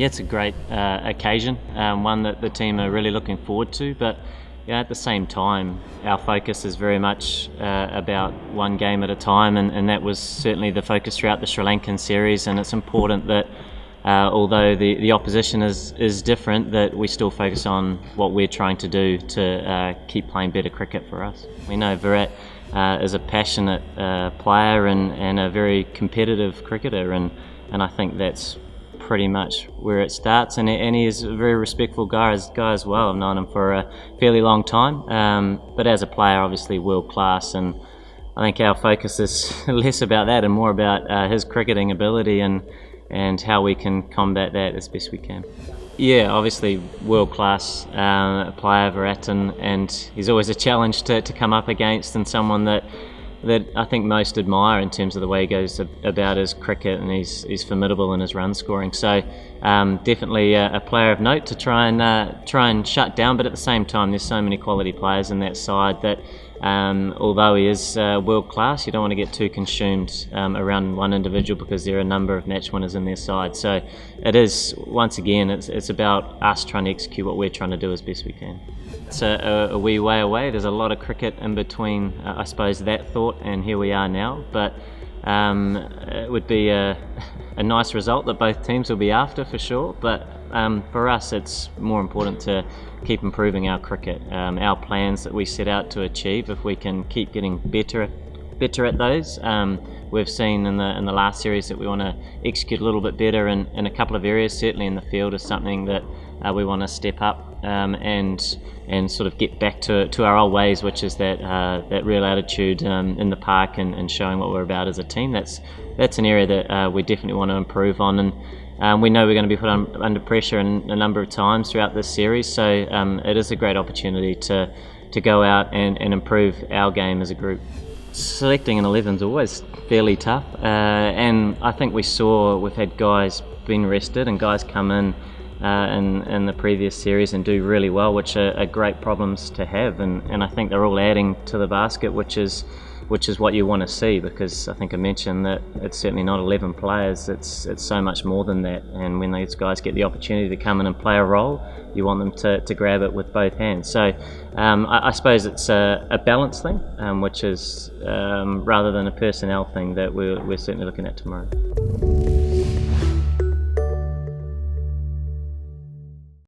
Yeah, it's a great occasion, one that the team are really looking forward to. But at the same time, our focus is very much about one game at a time, and that was certainly the focus throughout the Sri Lankan series. And it's important that although the opposition is different, that we still focus on what we're trying to do to keep playing better cricket for us. We know Virat is a passionate player and a very competitive cricketer, and I think that's pretty much where it starts. And he is a very respectful guy as well. I've known him for a fairly long time, but as a player, obviously world class. And I think our focus is less about that and more about his cricketing ability and how we can combat that as best we can. Yeah, obviously world-class player, Virat, and he's always a challenge to come up against, and someone that I think most admire in terms of the way he goes about his cricket, and he's formidable in his run scoring. So definitely a player of note to try and shut down, but at the same time there's so many quality players in that side that although he is world class, you don't want to get too consumed around one individual, because there are a number of match winners in their side. So it is, once again, it's about us trying to execute what we're trying to do as best we can. It's a wee way away. There's a lot of cricket in between, I suppose, that thought and here we are now. But it would be a nice result that both teams will be after, for sure. But for us, it's more important to keep improving our cricket. Our plans that we set out to achieve, if we can keep getting better at those. We've seen in the last series that we want to execute a little bit better in a couple of areas. Certainly in the field is something that we want to step up and sort of get back to our old ways, which is that real attitude in the park and showing what we're about as a team. That's an area that we definitely want to improve on, and we know we're going to be put under pressure a number of times throughout this series. So it is a great opportunity to go out and improve our game as a group. Selecting an 11 is always fairly tough, and I think we've had guys been rested and guys come in the previous series and do really well, which are great problems to have, and I think they're all adding to the basket, which is what you want to see, because I think I mentioned that it's certainly not 11 players, it's so much more than that. And when these guys get the opportunity to come in and play a role, you want them to grab it with both hands. So I suppose it's a balance thing, which is rather than a personnel thing that we're certainly looking at tomorrow.